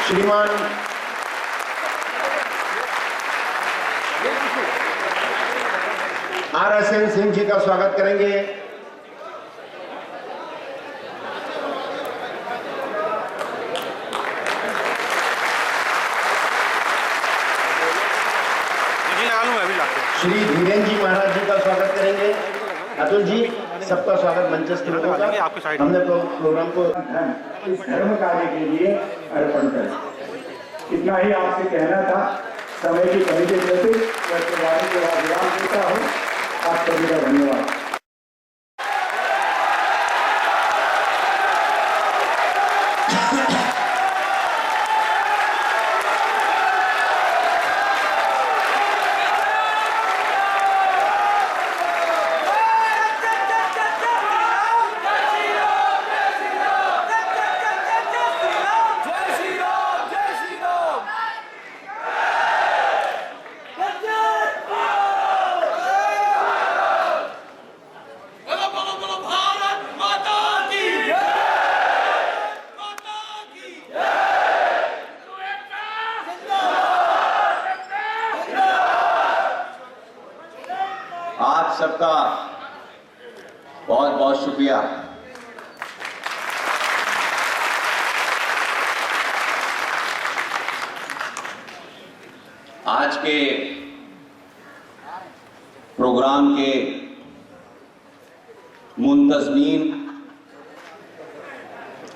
श्रीमान RSN सिंह जी का स्वागत करेंगे। श्री धीरेन्द्र जी महाराज जी का स्वागत करेंगे। अतुल जी, सबका स्वागत मंचस्थ लोगों का। हमने प्रोग्राम को इस धर्म कार्य के लिए अर्पण करें। इतना ही आपसे कहना था। समय की कमी के चलते मैं प्रभारी को विराम देता हूँ। आप सभी का धन्यवाद। आप सबका बहुत बहुत शुक्रिया। आज के प्रोग्राम के मुंतज़मीन,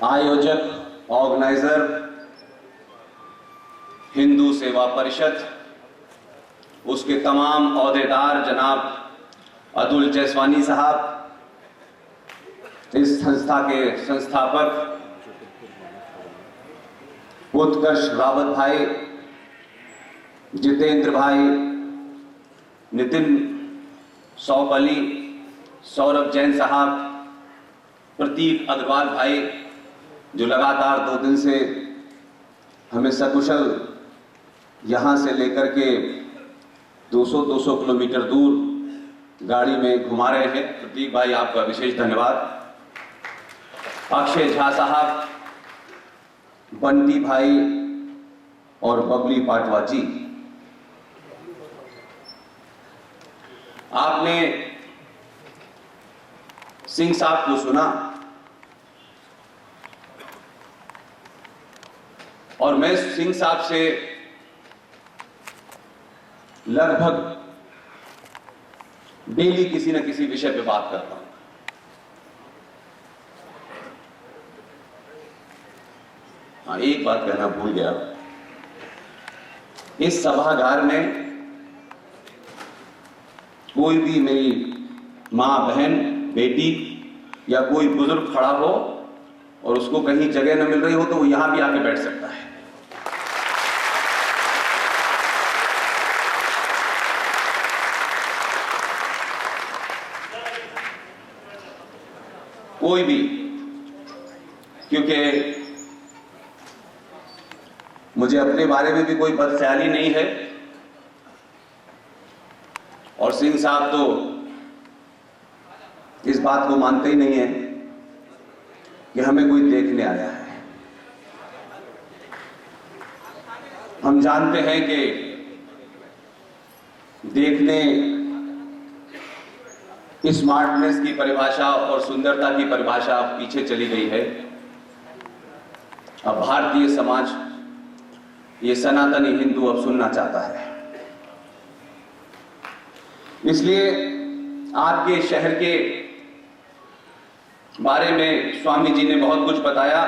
आयोजक, ऑर्गेनाइजर, हिंदू सेवा परिषद, उसके तमाम ओहदेदार, जनाब अतुल जैसवानी साहब, इस संस्था के संस्थापक उत्कर्ष रावत भाई, जितेंद्र भाई, नितिन सौफ अली, सौरभ जैन साहब, प्रतीक अग्रवाल भाई, जो लगातार 2 दिन से हमें सकुशल यहाँ से लेकर के 200 किलोमीटर दूर गाड़ी में घुमा रहे हैं। प्रतीक भाई, आपका विशेष धन्यवाद। अक्षय झा साहब, बंटी भाई और बबली पाटवा जी, आपने सिंह साहब को सुना और मैं सिंह साहब से लगभग डेली किसी न किसी विषय पे बात करता हूं। हाँ, एक बात कहना भूल गया। इस सभागार में कोई भी मेरी मां, बहन, बेटी या कोई बुजुर्ग खड़ा हो और उसको कहीं जगह न मिल रही हो तो वो यहां भी आके बैठ सकता है। कोई भी, क्योंकि मुझे अपने बारे में भी कोई बदख्याली नहीं है और सिंह साहब तो इस बात को मानते ही नहीं है कि हमें कोई देखने आया है। हम जानते हैं कि देखने स्मार्टनेस की परिभाषा और सुंदरता की परिभाषा अब पीछे चली गई है। अब भारतीय समाज, ये सनातनी हिंदू अब सुनना चाहता है। इसलिए आपके शहर के बारे में स्वामी जी ने बहुत कुछ बताया,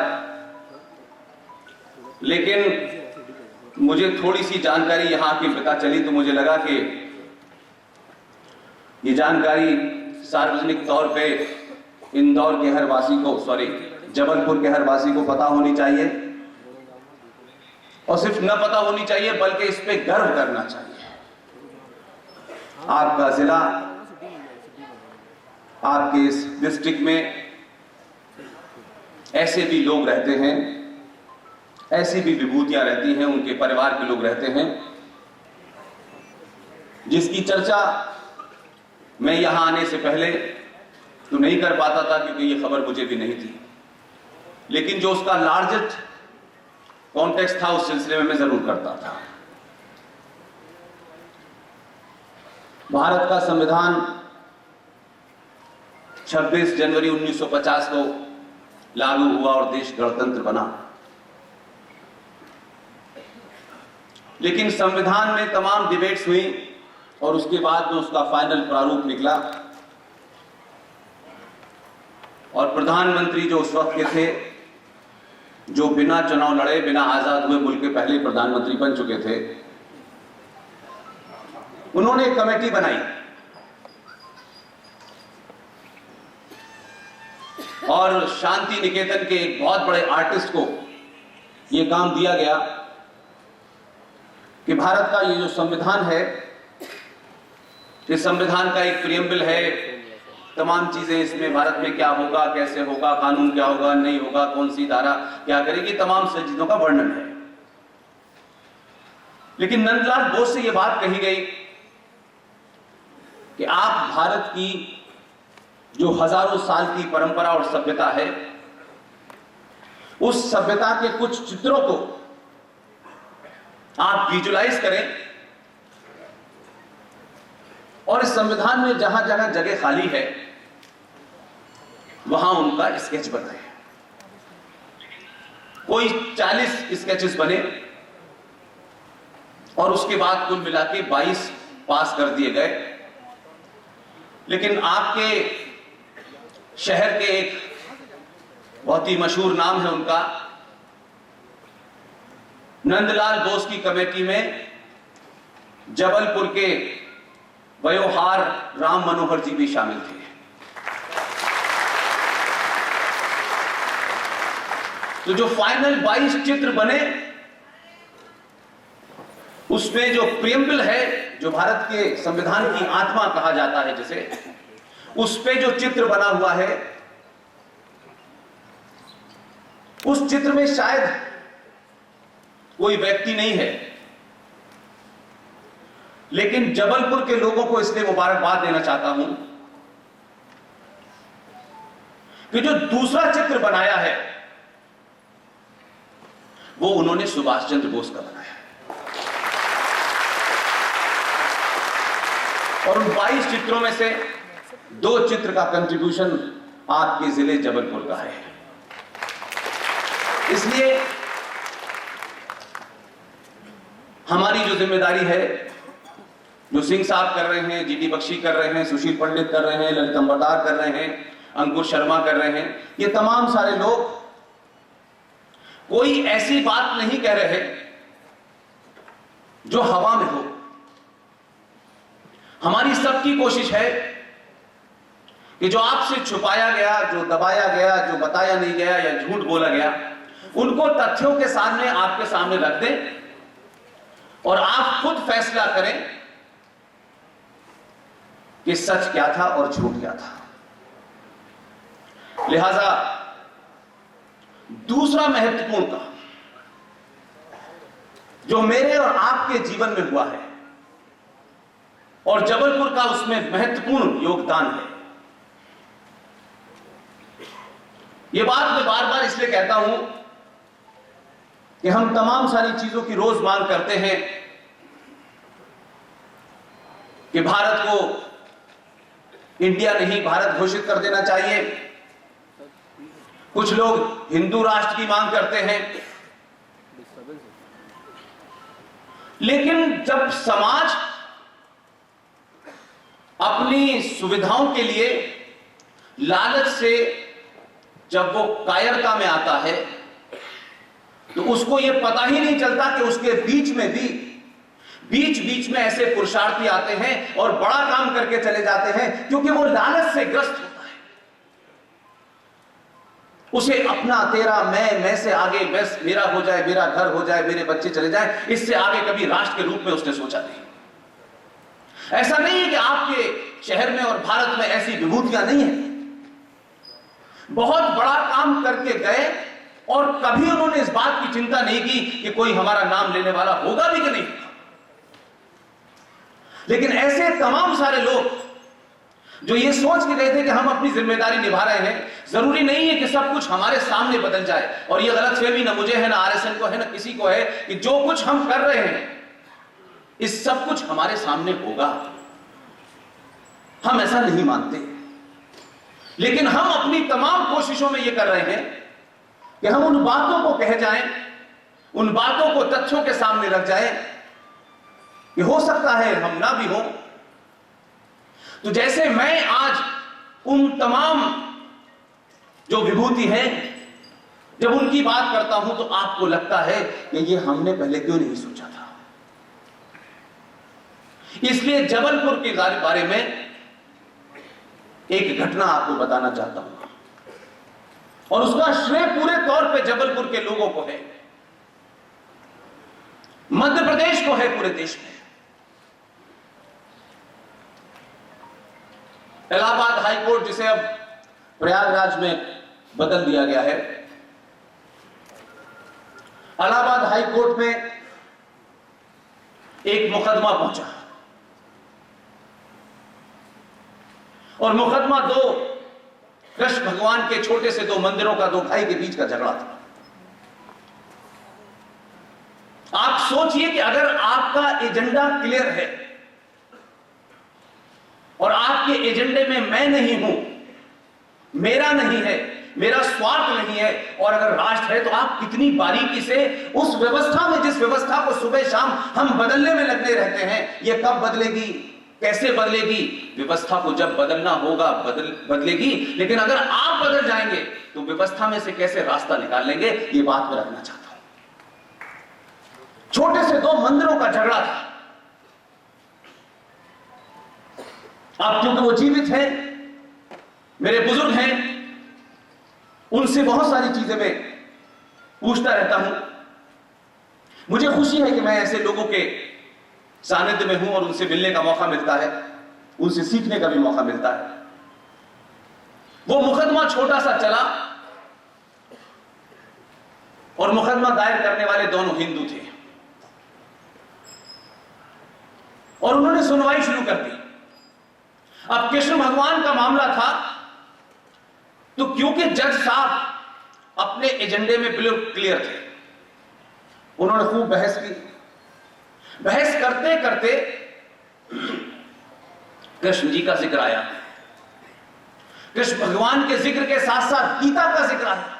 लेकिन मुझे थोड़ी सी जानकारी यहां की पता चली तो मुझे लगा कि ये जानकारी सार्वजनिक तौर पे इंदौर के हर वासी को, जबलपुर के हर वासी को पता होनी चाहिए और सिर्फ न पता होनी चाहिए बल्कि इस पे गर्व करना चाहिए। आपका जिला, आपके इस डिस्ट्रिक्ट में ऐसे भी लोग रहते हैं, ऐसी भी विभूतियां रहती हैं, उनके परिवार के लोग रहते हैं, जिसकी चर्चा मैं यहां आने से पहले तो नहीं कर पाता था क्योंकि ये खबर मुझे भी नहीं थी, लेकिन जो उसका लार्जेस्ट कॉन्टेक्स्ट था उस सिलसिले में मैं जरूर करता था। भारत का संविधान 26 जनवरी 1950 को लागू हुआ और देश गणतंत्र बना। लेकिन संविधान में तमाम डिबेट्स हुई और उसके बाद में उसका फाइनल प्रारूप निकला और प्रधानमंत्री जो उस वक्त के थे, जो बिना चुनाव लड़े, बिना आजाद हुए मुल्क के पहले प्रधानमंत्री बन चुके थे, उन्होंने एक कमेटी बनाई और शांति निकेतन के एक बहुत बड़े आर्टिस्ट को यह काम दिया गया कि भारत का ये जो संविधान है, इस संविधान का एक प्रियम्बल है, तमाम चीजें इसमें भारत में क्या होगा, कैसे होगा, कानून क्या होगा, नहीं होगा, कौन सी धारा क्या करेगी, तमाम सारी चीजों का वर्णन है। लेकिन नंदलाल बोस से यह बात कही गई कि आप भारत की जो हजारों साल की परंपरा और सभ्यता है, उस सभ्यता के कुछ चित्रों को आप विजुलाइज करें और इस संविधान में जहां जगह जगह खाली है वहां उनका स्केच बनाएं। कोई 40 स्केचेस बने और उसके बाद कुल मिला के 22 पास कर दिए गए। लेकिन आपके शहर के एक बहुत ही मशहूर नाम है उनका, नंदलाल बोस की कमेटी में जबलपुर के वयोहार राम मनोहर जी भी शामिल थे। तो जो फाइनल 22 चित्र बने, उसमें जो प्रियम्बल है, जो भारत के संविधान की आत्मा कहा जाता है जिसे, उस पे जो चित्र बना हुआ है, उस चित्र में शायद कोई व्यक्ति नहीं है, लेकिन जबलपुर के लोगों को इसलिए मुबारकबाद देना चाहता हूं कि जो दूसरा चित्र बनाया है वो उन्होंने सुभाष चंद्र बोस का बनाया और उन 22 चित्रों में से 2 चित्र का कंट्रीब्यूशन आपके जिले जबलपुर का है। इसलिए हमारी जो जिम्मेदारी है, जो सिंह साहब कर रहे हैं, जीडी बख्शी कर रहे हैं, सुशील पंडित कर रहे हैं, ललित अंबरदार कर रहे हैं, अंकुर शर्मा कर रहे हैं, ये तमाम सारे लोग कोई ऐसी बात नहीं कह रहे जो हवा में हो। हमारी सबकी कोशिश है कि जो आपसे छुपाया गया, जो दबाया गया, जो बताया नहीं गया या झूठ बोला गया, उनको तथ्यों के सामने, आपके सामने रख दें और आप खुद फैसला करें कि सच क्या था और झूठ क्या था। लिहाजा दूसरा महत्वपूर्ण काम जो मेरे और आपके जीवन में हुआ है और जबलपुर का उसमें महत्वपूर्ण योगदान है, यह बात मैं बार बार इसलिए कहता हूं कि हम तमाम सारी चीजों की रोज मांग करते हैं कि भारत को इंडिया नहीं भारत घोषित कर देना चाहिए। कुछ लोग हिंदू राष्ट्र की मांग करते हैं, लेकिन जब समाज अपनी सुविधाओं के लिए लालच से जब वो कायरता में आता है तो उसको ये पता ही नहीं चलता कि उसके बीच में भी बीच में ऐसे पुरुषार्थी आते हैं और बड़ा काम करके चले जाते हैं, क्योंकि वो लालच से ग्रस्त होता है। उसे अपना, तेरा, मैं से आगे बस मेरा हो जाए, मेरा घर हो जाए, मेरे बच्चे चले जाए, इससे आगे कभी राष्ट्र के रूप में उसने सोचा नहीं। ऐसा नहीं है कि आपके शहर में और भारत में ऐसी विभूतियां नहीं है। बहुत बड़ा काम करके गए और कभी उन्होंने इस बात की चिंता नहीं की कि कोई हमारा नाम लेने वाला होगा भी कि नहीं। लेकिन ऐसे तमाम सारे लोग जो ये सोच के गए थे कि हम अपनी जिम्मेदारी निभा रहे हैं, जरूरी नहीं है कि सब कुछ हमारे सामने बदल जाए। और ये गलतफहमी ना मुझे है, ना आरएसएन को है, ना किसी को है कि जो कुछ हम कर रहे हैं इस सब कुछ हमारे सामने होगा। हम ऐसा नहीं मानते, लेकिन हम अपनी तमाम कोशिशों में यह कर रहे हैं कि हम उन बातों को कह जाएं, उन बातों को तथ्यों के सामने रख जाएं कि हो सकता है हम ना भी हो। तो जैसे मैं आज उन तमाम जो विभूति हैं, जब उनकी बात करता हूं तो आपको लगता है कि ये हमने पहले क्यों नहीं सोचा था। इसलिए जबलपुर के बारे में एक घटना आपको बताना चाहता हूं, और उसका श्रेय पूरे तौर पे जबलपुर के लोगों को है, मध्य प्रदेश को है, पूरे देश में। इलाहाबाद हाई कोर्ट, जिसे अब प्रयागराज में बदल दिया गया है, इलाहाबाद हाई कोर्ट में एक मुकदमा पहुंचा, और मुकदमा दो कृष्ण भगवान के छोटे से दो मंदिरों का, दो भाई के बीच का झगड़ा था। आप सोचिए कि अगर आपका एजेंडा क्लियर है और आपके एजेंडे में मैं नहीं हूं, मेरा नहीं है, मेरा स्वार्थ नहीं है, और अगर राष्ट्र है, तो आप कितनी बारीकी से उस व्यवस्था में, जिस व्यवस्था को सुबह शाम हम बदलने में लगे रहते हैं, यह कब बदलेगी, कैसे बदलेगी। व्यवस्था को जब बदलना होगा बदलेगी, लेकिन अगर आप बदल जाएंगे तो व्यवस्था में से कैसे रास्ता निकाल लेंगे, ये बात मैं रखना चाहता हूं। छोटे से दो मंदिरों का झगड़ा था। अब क्योंकि वो जीवित हैं, मेरे बुजुर्ग हैं, उनसे बहुत सारी चीजें मैं पूछता रहता हूं। मुझे खुशी है कि मैं ऐसे लोगों के सानिध्य में हूं और उनसे मिलने का मौका मिलता है, उनसे सीखने का भी मौका मिलता है। वो मुकदमा छोटा सा चला, और मुकदमा दायर करने वाले दोनों हिंदू थे, और उन्होंने सुनवाई शुरू कर दी। अब कृष्ण भगवान का मामला था, तो क्योंकि जज साहब अपने एजेंडे में बिल्कुल क्लियर थे, उन्होंने खूब बहस की। बहस करते करते कृष्ण जी का जिक्र आया, कृष्ण भगवान के जिक्र के साथ साथ गीता का जिक्र आया,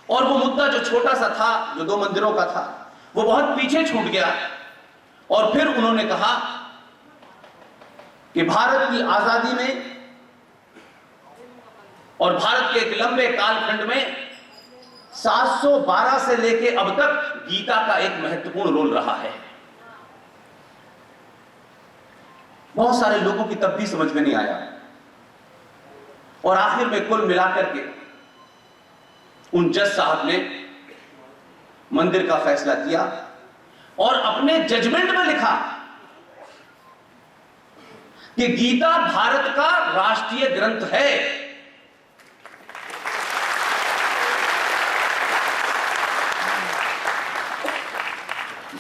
और वो मुद्दा जो छोटा सा था, जो दो मंदिरों का था, वो बहुत पीछे छूट गया। और फिर उन्होंने कहा कि भारत की आजादी में और भारत के एक लंबे कालखंड में 712 से लेकर अब तक गीता का एक महत्वपूर्ण रोल रहा है। बहुत सारे लोगों की तब भी समझ में नहीं आया, और आखिर में कुल मिलाकर के उन जज साहब ने मंदिर का फैसला किया, और अपने जजमेंट में लिखा कि गीता भारत का राष्ट्रीय ग्रंथ है।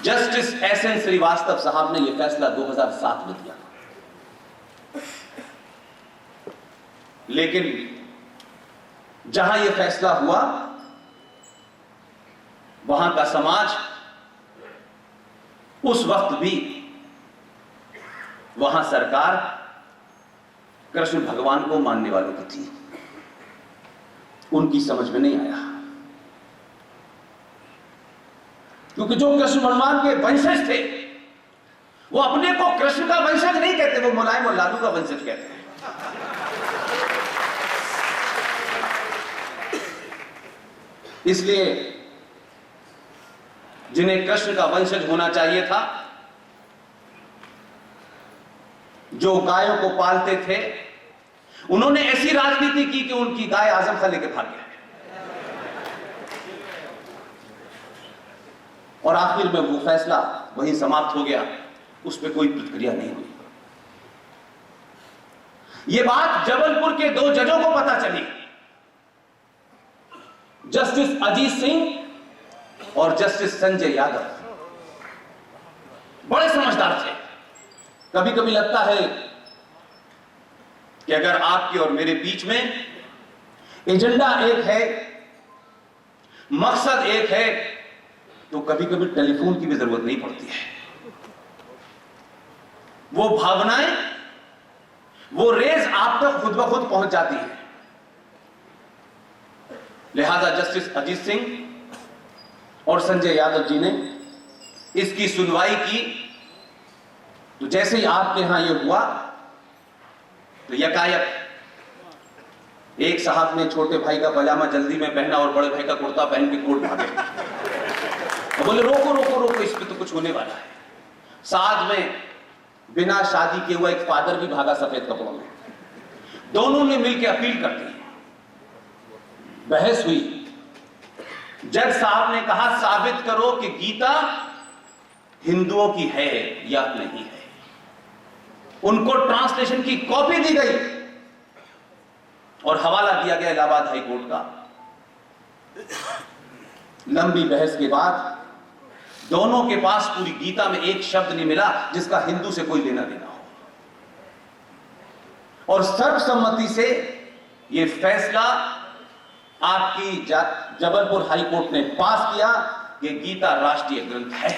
जस्टिस एसएन श्रीवास्तव साहब ने यह फैसला 2007 में दिया, लेकिन जहां यह फैसला हुआ, वहां का समाज उस वक्त भी, वहां सरकार कृष्ण भगवान को मानने वालों की थी। उनकी समझ में नहीं आया, क्योंकि जो कृष्ण भगवान के वंशज थे, वो अपने को कृष्ण का वंशज नहीं कहते, वो मुलायम और लालू का वंशज कहते हैं। इसलिए जिन्हें कृष्ण का वंशज होना चाहिए था, जो गायों को पालते थे, उन्होंने ऐसी राजनीति की कि उनकी गाय आजम खां लेके भाग गया, और आखिर में वो फैसला वहीं समाप्त हो गया, उस पर कोई प्रतिक्रिया नहीं हुई। ये बात जबलपुर के दो जजों को पता चली, जस्टिस अजीत सिंह और जस्टिस संजय यादव। बड़े समझदार थे। कभी कभी लगता है कि अगर आपके और मेरे बीच में एजेंडा एक है, मकसद एक है, तो कभी कभी टेलीफोन की भी जरूरत नहीं पड़ती है। वो भावनाएं, वो रेज आप तक खुद ब खुद पहुंच जाती है। लिहाजा जस्टिस अजीत सिंह और संजय यादव जी ने इसकी सुनवाई की, तो जैसे ही आपके यहां यह हुआ तो यकायक एक साहब ने छोटे भाई का पजामा जल्दी में पहना और बड़े भाई का कुर्ता पहन के कोर्ट भागे। तो बोले रोको रोको रोको, इस पे तो कुछ होने वाला है। साथ में बिना शादी के हुआ एक फादर भी भागा सफेद कपड़ों में। दोनों ने मिलकर अपील कर दी, बहस हुई। जज साहब ने कहा साबित करो कि गीता हिंदुओं की है या नहीं है। उनको ट्रांसलेशन की कॉपी दी गई और हवाला दिया गया इलाहाबाद हाई कोर्ट का। लंबी बहस के बाद दोनों के पास पूरी गीता में एक शब्द नहीं मिला जिसका हिंदू से कोई लेना देना हो, और सर्वसम्मति से यह फैसला आपकी जबलपुर हाई कोर्ट ने पास किया कि गीता राष्ट्रीय ग्रंथ है।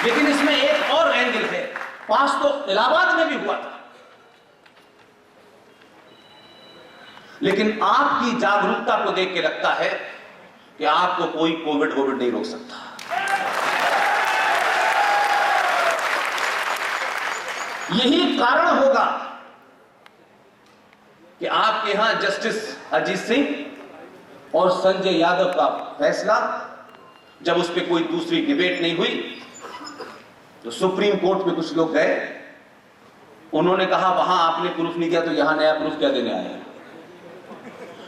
लेकिन इसमें एक और एंगल है, पास तो इलाहाबाद में भी हुआ था, लेकिन आपकी जागरूकता को देख के लगता है कि आपको कोई कोविड नहीं रोक सकता। यही कारण होगा कि आपके यहां जस्टिस अजीत सिंह और संजय यादव का फैसला, जब उस पर कोई दूसरी डिबेट नहीं हुई, तो सुप्रीम कोर्ट में कुछ लोग गए, उन्होंने कहा वहां आपने प्रूफ नहीं किया तो यहां नया प्रूफ क्या देने आए हैं।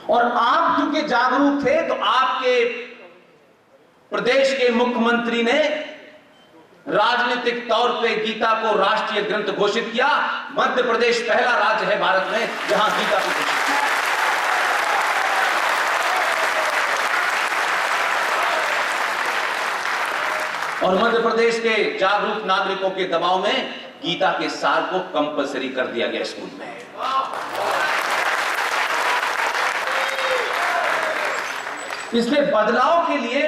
और आप क्योंकि जागरूक थे तो आपके प्रदेश के मुख्यमंत्री ने राजनीतिक तौर पे गीता को राष्ट्रीय ग्रंथ घोषित किया। मध्य प्रदेश पहला राज्य है भारत में जहां गीता को घोषित किया। और मध्य प्रदेश के जागरूक नागरिकों के दबाव में गीता के सार को कंपलसरी कर दिया गया स्कूल में। इसलिए बदलाव के लिए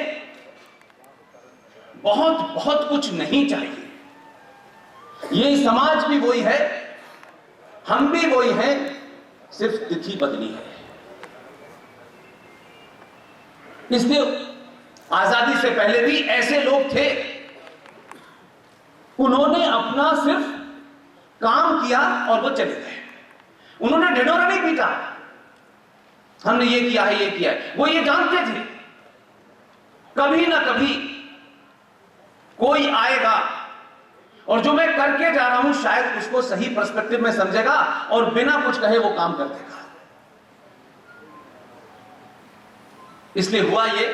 बहुत कुछ नहीं चाहिए। ये समाज भी वही है, हम भी वही हैं, सिर्फ तिथि बदली है। इसलिए आजादी से पहले भी ऐसे लोग थे, उन्होंने अपना सिर्फ काम किया और वो चले गए। उन्होंने ढिंढोरा नहीं पीटा, हमने ये किया है ये किया है। वो ये जानते थे कभी ना कभी कोई आएगा और जो मैं करके जा रहा हूं शायद उसको सही पर्सपेक्टिव में समझेगा और बिना कुछ कहे वो काम कर देगा। इसलिए हुआ ये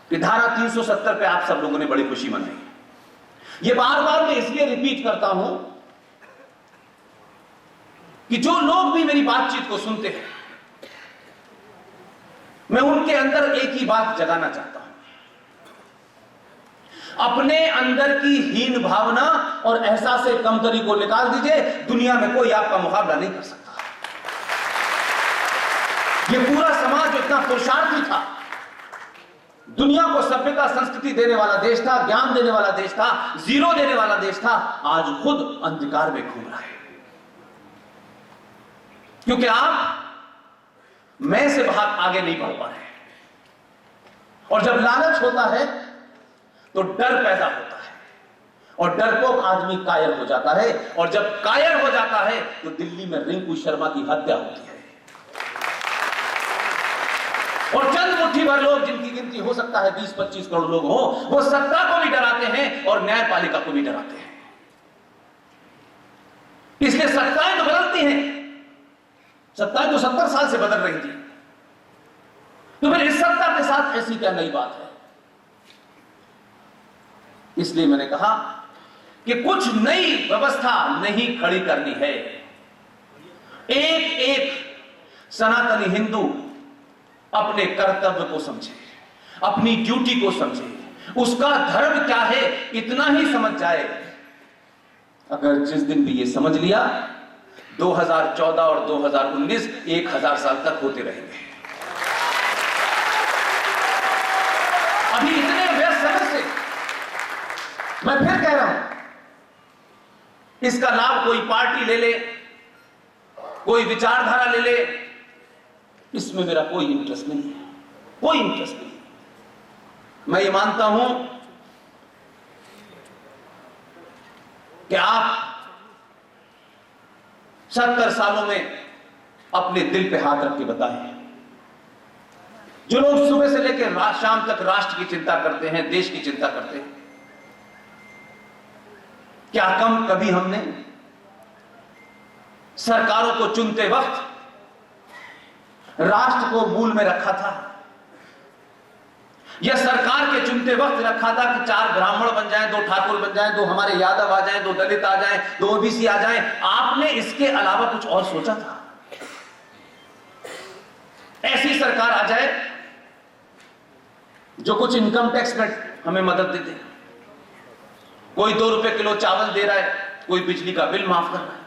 कि धारा 370 पे आप सब लोगों ने बड़ी खुशी मनाई। ये बार बार मैं इसलिए रिपीट करता हूं कि जो लोग भी मेरी बातचीत को सुनते हैं, मैं उनके अंदर एक ही बात जगाना चाहता हूं। अपने अंदर की हीन भावना और एहसास कमतरी को निकाल दीजिए, दुनिया में कोई आपका मुकाबला नहीं कर सकता। यह पूरा समाज जो इतना पुरुषार्थी था, दुनिया को सभ्यता संस्कृति देने वाला देश था, ज्ञान देने वाला देश था, जीरो देने वाला देश था, आज खुद अंधकार में घूम रहा है। क्योंकि आप मैं से बहुत आगे नहीं बढ़ पा रहे। और जब लालच होता है तो डर पैदा होता है, और डरपोक आदमी कायर हो जाता है, और जब कायर हो जाता है तो दिल्ली में रिंकू शर्मा की हत्या होती है। और चंद मुट्ठी भर लोग, जिनकी गिनती हो सकता है 20-25 करोड़ लोग हो, वो सत्ता को भी डराते हैं और न्यायपालिका को भी डराते हैं। इसलिए सत्ताएं तो बदलती हैं, सत्ताएं तो 70 साल से बदल रही थी, तो फिर इस सत्ता के साथ ऐसी क्या नई बात है। इसलिए मैंने कहा कि कुछ नई व्यवस्था नहीं खड़ी करनी है। एक एक सनातनी हिंदू अपने कर्तव्य को समझे, अपनी ड्यूटी को समझे, उसका धर्म क्या है, इतना ही समझ जाए। अगर जिस दिन भी ये समझ लिया, 2014 और 2019 1000 साल तक होते रहेंगे। अभी इतने व्यस्त समय से मैं फिर कह रहा हूं, इसका लाभ कोई पार्टी ले ले, कोई विचारधारा ले ले, इसमें मेरा कोई इंटरेस्ट नहीं है, कोई इंटरेस्ट नहीं। मैं ये मानता हूं कि आप 70 सालों में अपने दिल पे हाथ रख के बताएं, जो लोग सुबह से लेकर शाम तक राष्ट्र की चिंता करते हैं, देश की चिंता करते हैं, क्या कम कभी हमने सरकारों को चुनते वक्त राष्ट्र को मूल में रखा था, या सरकार के चुनते वक्त रखा था कि 4 ब्राह्मण बन जाएं, 2 ठाकुर बन जाएं, 2 हमारे यादव आ जाएं, 2 दलित आ जाएं, 2 ओबीसी आ जाएं? आपने इसके अलावा कुछ और सोचा था? ऐसी सरकार आ जाए जो कुछ इनकम टैक्स में हमें मदद दे दे, कोई 2 रुपए किलो चावल दे रहा है, कोई बिजली का बिल माफ कर रहा है।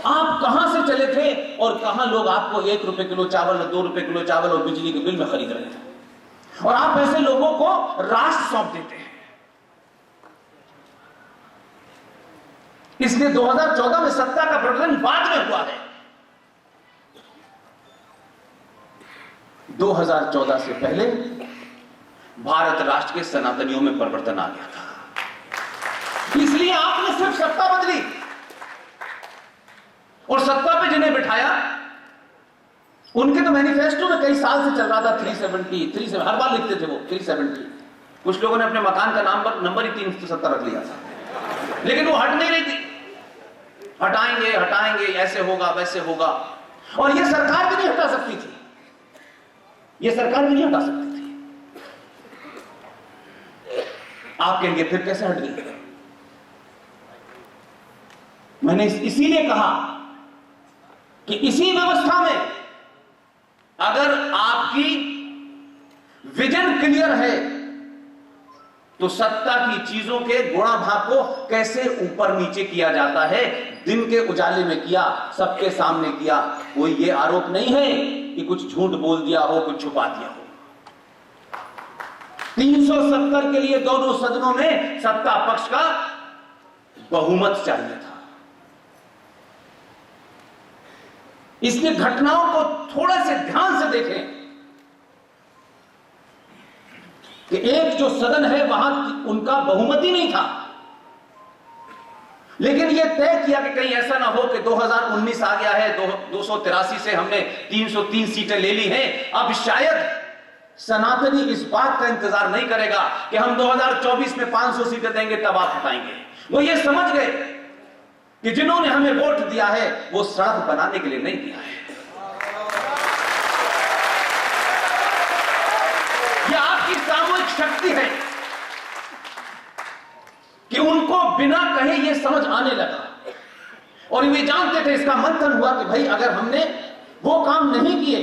आप कहां से चले थे और कहां लोग आपको 1 रुपए किलो चावल, 2 रुपए किलो चावल और बिजली के बिल में खरीद रहे थे, और आप ऐसे लोगों को राष्ट्र सौंप देते हैं। इसलिए 2014 में सत्ता का प्रकरण बाद में हुआ है। 2014 से पहले भारत राष्ट्र के सनातनियों में परिवर्तन आ गया था, इसलिए आपने सिर्फ सत्ता बदली, और सत्ता पे जिन्हें बिठाया उनके तो मैनिफेस्टो में कई साल से चल रहा था 370, हर बार लिखते थे वो 370। कुछ लोगों ने अपने मकान का नंबर ही 370 रख लिया था, लेकिन वो हट नहीं रही थी। हटाएंगे हटाएंगे, ऐसे होगा वैसे होगा, और ये सरकार भी नहीं हटा सकती थी, ये सरकार भी नहीं हटा सकती थी। आप कहेंगे फिर कैसे हट गई? मैंने इसीलिए कहा कि इसी व्यवस्था में अगर आपकी विजन क्लियर है तो सत्ता की चीजों के गुणा भाग को कैसे ऊपर नीचे किया जाता है, दिन के उजाले में किया, सबके सामने किया। कोई ये आरोप नहीं है कि कुछ झूठ बोल दिया हो, कुछ छुपा दिया हो। 370 के लिए दोनों सदनों में सत्ता पक्ष का बहुमत चाहिए था। इसलिए घटनाओं को थोड़ा से ध्यान से देखें कि एक जो सदन है वहां उनका बहुमत ही नहीं था, लेकिन यह तय किया कि कहीं ऐसा ना हो कि 2019 आ गया है, 283 से हमने 303 सीटें ले ली हैं, अब शायद सनातनी इस बात का इंतजार नहीं करेगा कि हम 2024 में 500 सीटें देंगे तब आप हटाएंगे। वो ये समझ गए कि जिन्होंने हमें वोट दिया है वो सड़क बनाने के लिए नहीं दिया है। यह आपकी सामूहिक शक्ति है कि उनको बिना कहे यह समझ आने लगा, और वे जानते थे, इसका मंथन हुआ कि भाई अगर हमने वो काम नहीं किए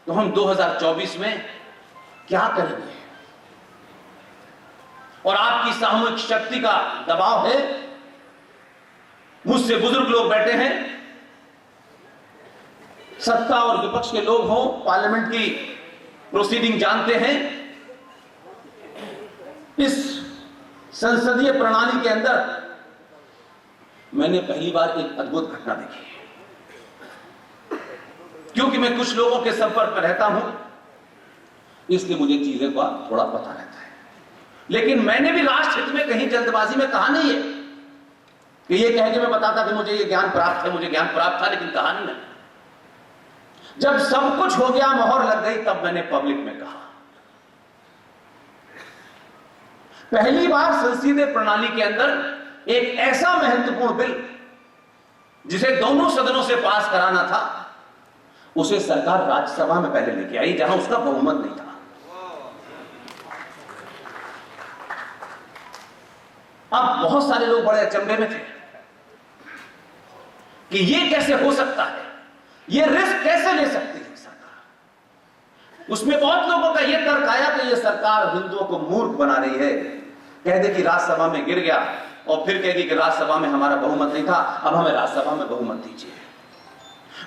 तो हम 2024 में क्या करेंगे। और आपकी सामूहिक शक्ति का दबाव है। मुझसे बुजुर्ग लोग बैठे हैं, सत्ता और विपक्ष के लोग हों, पार्लियामेंट की प्रोसीडिंग जानते हैं। इस संसदीय प्रणाली के अंदर मैंने पहली बार एक अद्भुत घटना देखी, क्योंकि मैं कुछ लोगों के संपर्क में रहता हूं, इसलिए मुझे चीजें का थोड़ा पता रहता है। लेकिन मैंने भी राष्ट्र हित में कहीं जल्दबाजी में कहा नहीं है कि ये कह के मैं बताता कि मुझे ये ज्ञान प्राप्त है, मुझे ज्ञान प्राप्त था, लेकिन कहा नहीं। जब सब कुछ हो गया, मोहर लग गई, तब मैंने पब्लिक में कहा। पहली बार संसदीय प्रणाली के अंदर एक ऐसा महत्वपूर्ण बिल जिसे दोनों सदनों से पास कराना था, उसे सरकार राज्यसभा में पहले लेके आई, जहां उसका बहुमत नहीं था। अब बहुत सारे लोग बड़े अचंभे में थे कि यह कैसे हो सकता है, यह रिस्क कैसे ले सकती है सरकार। उसमें बहुत लोगों का यह तर्क आया कि यह सरकार हिंदुओं को मूर्ख बना रही है। कह दे कि राज्यसभा में गिर गया और फिर कहेगी कि राज्यसभा में हमारा बहुमत नहीं था, अब हमें राज्यसभा में बहुमत दीजिए।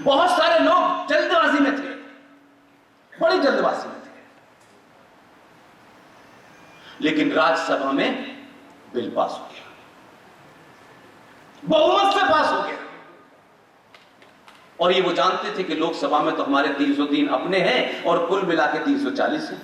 बहुत सारे लोग जल्दबाजी में थे, बड़ी जल्दबाजी में थे, लेकिन राज्यसभा में बिल पास हो गया, बहुमत से पास हो गया। और ये वो जानते थे कि लोकसभा में तो हमारे 303 अपने हैं और कुल मिला के 340 हैं।